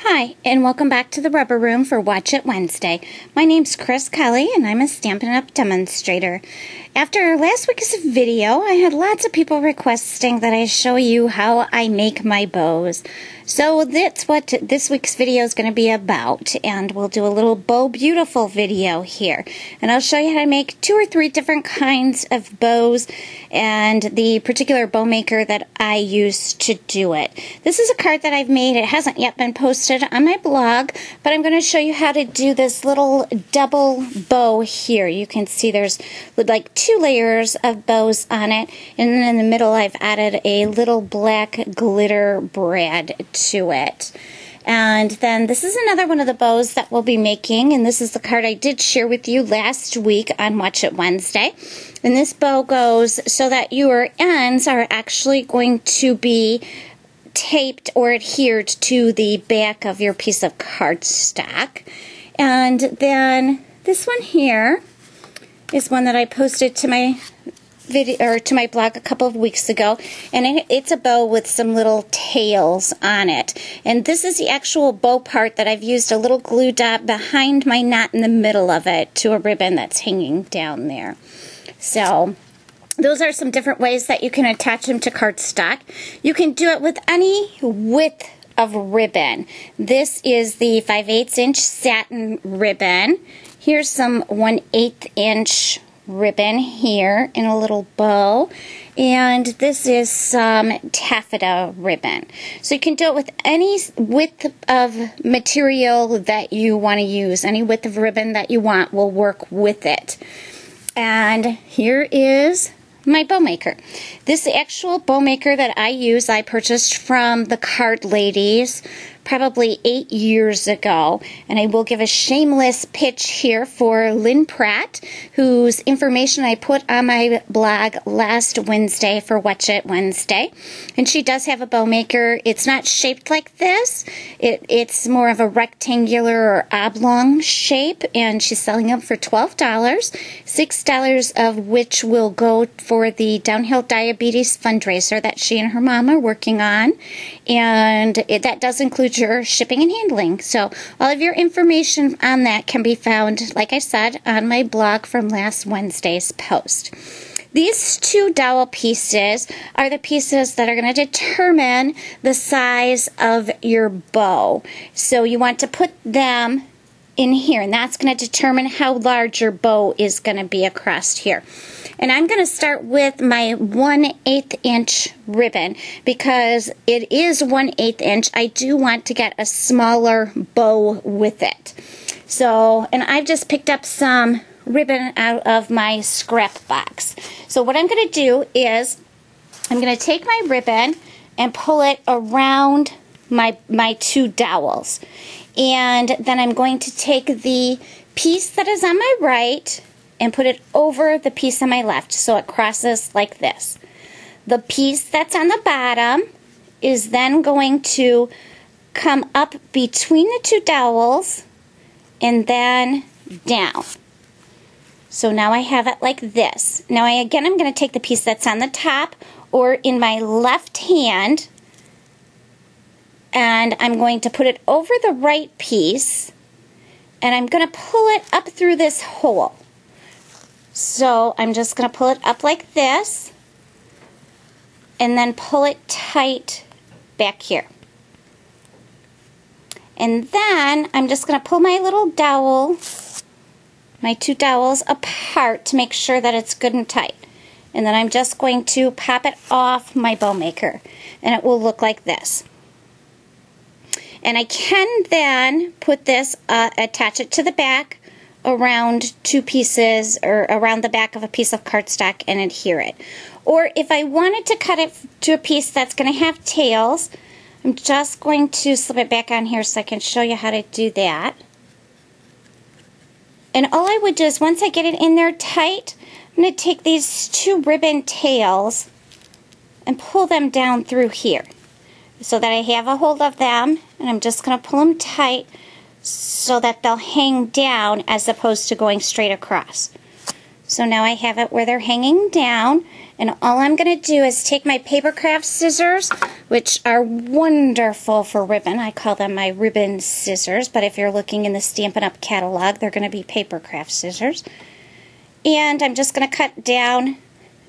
Hi, and welcome back to the Rubber Room for Watch It Wednesday. My name's Chris Kelly, and I'm a Stampin' Up! Demonstrator. After last week's video, I had lots of people requesting that I show you how I make my bows. So that's what this week's video is going to be about, and we'll do a little Bow Beautiful video here. And I'll show you how to make 2 or 3 different kinds of bows and the particular bow maker that I use to do it. This is a card that I've made. It hasn't yet been posted on my blog, but I'm going to show you how to do this little double bow here. You can see there's like 2 layers of bows on it, and then in the middle I've added a little black glitter brad to it. And then this is another one of the bows that we'll be making, and this is the card I did share with you last week on Watch It Wednesday. And this bow goes so that your ends are actually going to be taped or adhered to the back of your piece of cardstock. And then this one here is one that I posted to my video or to my blog a couple of weeks ago, and it's a bow with some little tails on it. And this is the actual bow part that I've used a little glue dot behind my knot in the middle of it to a ribbon that's hanging down there. So those are some different ways that you can attach them to cardstock. You can do it with any width of ribbon. This is the 5/8 inch satin ribbon. Here's some 1/8 inch ribbon here in a little bow, and this is some taffeta ribbon. So you can do it with any width of material that you want to use. Any width of ribbon that you want will work with it. And here is my bow maker. This actual bow maker that I use, I purchased from the Card Ladies probably 8 years ago, and I will give a shameless pitch here for Lynn Pratt, whose information I put on my blog last Wednesday for Watch It Wednesday. And she does have a bow maker. It's not shaped like this. It's more of a rectangular or oblong shape, and she's selling them for $12, $6 of which will go for the Downhill Diabetes fundraiser that she and her mom are working on, and that does include your shipping and handling. So all of your information on that can be found, like I said, on my blog from last Wednesday's post. These 2 dowel pieces are the pieces that are going to determine the size of your bow. So you want to put them in here, and that's going to determine how large your bow is going to be across here. And I'm going to start with my 1/8 inch ribbon because it is 1/8 inch. I do want to get a smaller bow with it. So, and I've just picked up some ribbon out of my scrap box. So what I'm going to do is I'm going to take my ribbon and pull it around my 2 dowels. And then I'm going to take the piece that is on my right and put it over the piece on my left, so it crosses like this. The piece that's on the bottom is then going to come up between the 2 dowels and then down. So now I have it like this. Now I'm going to take the piece that's on the top or in my left hand, and I'm going to put it over the right piece, and I'm going to pull it up through this hole. So I'm just going to pull it up like this, and then pull it tight back here. And then I'm just going to pull my little dowel, my 2 dowels apart to make sure that it's good and tight. And then I'm just going to pop it off my bow maker, and it will look like this. And I can then put this, attach it to the back around 2 pieces or around the back of a piece of cardstock and adhere it. Or if I wanted to cut it to a piece that's going to have tails, I'm just going to slip it back on here so I can show you how to do that. And all I would do is once I get it in there tight, I'm going to take these 2 ribbon tails and pull them down through here so that I have a hold of them, and I'm just going to pull them tight so that they'll hang down as opposed to going straight across. So now I have it where they're hanging down, and all I'm going to do is take my paper craft scissors, which are wonderful for ribbon. I call them my ribbon scissors, but if you're looking in the Stampin' Up! Catalog, they're going to be paper craft scissors. And I'm just going to cut down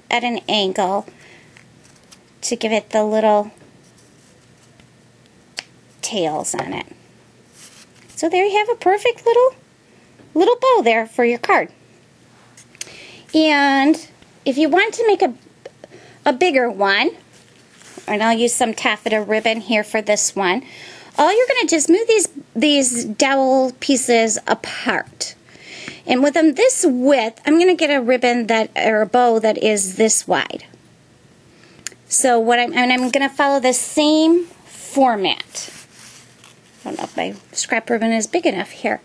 at an angle to give it the little tails on it. So there you have a perfect little bow there for your card. And if you want to make a bigger one, and I'll use some taffeta ribbon here for this one, all you're going to just move these dowel pieces apart. And with them this width, I'm going to get a ribbon or a bow that is this wide. So I'm going to follow the same format. I don't know if my scrap ribbon is big enough here.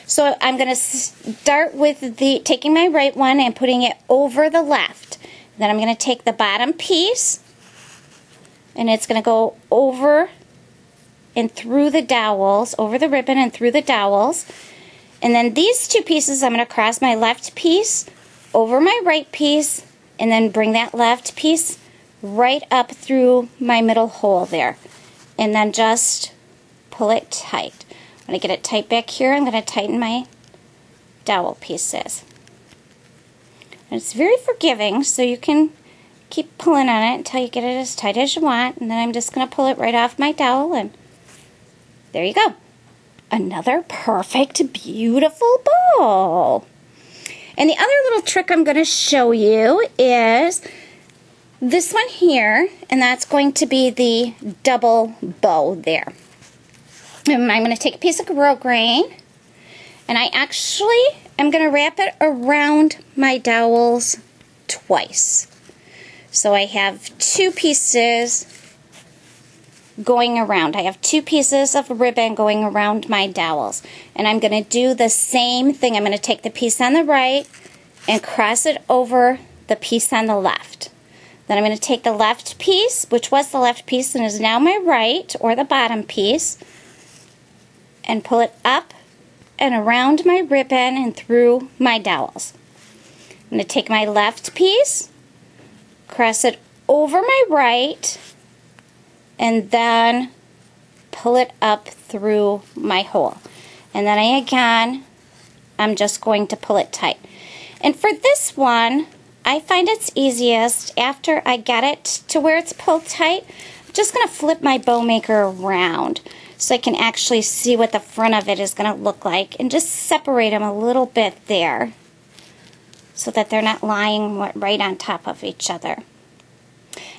So I'm going to start with taking my right one and putting it over the left. Then I'm going to take the bottom piece, and it's going to go over and through the dowels, over the ribbon and through the dowels. And then these two pieces, I'm going to cross my left piece over my right piece, and then bring that left piece right up through my middle hole there. And then just pull it tight. When I get it tight back here, I'm going to tighten my dowel pieces. And it's very forgiving, so you can keep pulling on it until you get it as tight as you want. And then I'm just going to pull it right off my dowel, and there you go. Another perfect, beautiful bow. And the other little trick I'm going to show you is this one here, and that's going to be the double bow there. And I'm going to take a piece of grosgrain, and I actually am going to wrap it around my dowels twice. So I have two pieces going around. I have two pieces of ribbon going around my dowels. And I'm going to do the same thing. I'm going to take the piece on the right and cross it over the piece on the left. Then I'm going to take the left piece, which was the left piece and is now my right, or the bottom piece, and pull it up and around my ribbon and through my dowels. I'm going to take my left piece, cross it over my right, and then pull it up through my hole. And then I'm just going to pull it tight. And for this one, I find it's easiest after I get it to where it's pulled tight. I'm just going to flip my bow maker around so I can actually see what the front of it is going to look like, and just separate them a little bit there so that they're not lying right on top of each other.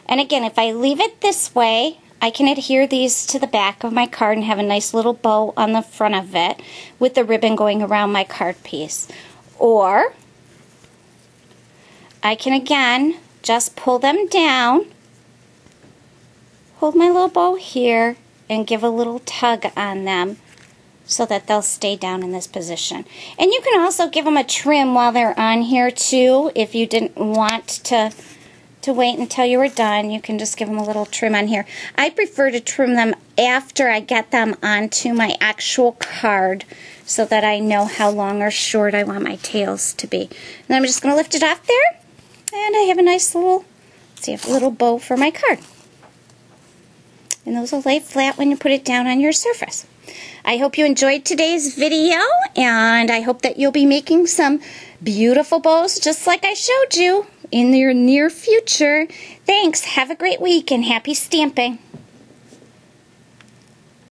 And again, if I leave it this way, I can adhere these to the back of my card and have a nice little bow on the front of it with the ribbon going around my card piece. Or I can again just pull them down, hold my little bow here, and give a little tug on them so that they'll stay down in this position. And you can also give them a trim while they're on here too. If you didn't want to wait until you were done, you can just give them a little trim on here. I prefer to trim them after I get them onto my actual card so that I know how long or short I want my tails to be. And I'm just going to lift it off there, and I have a nice little, little bow for my card. And those will lay flat when you put it down on your surface. I hope you enjoyed today's video, and I hope that you'll be making some beautiful bows just like I showed you in your near future. Thanks. Have a great week, and happy stamping.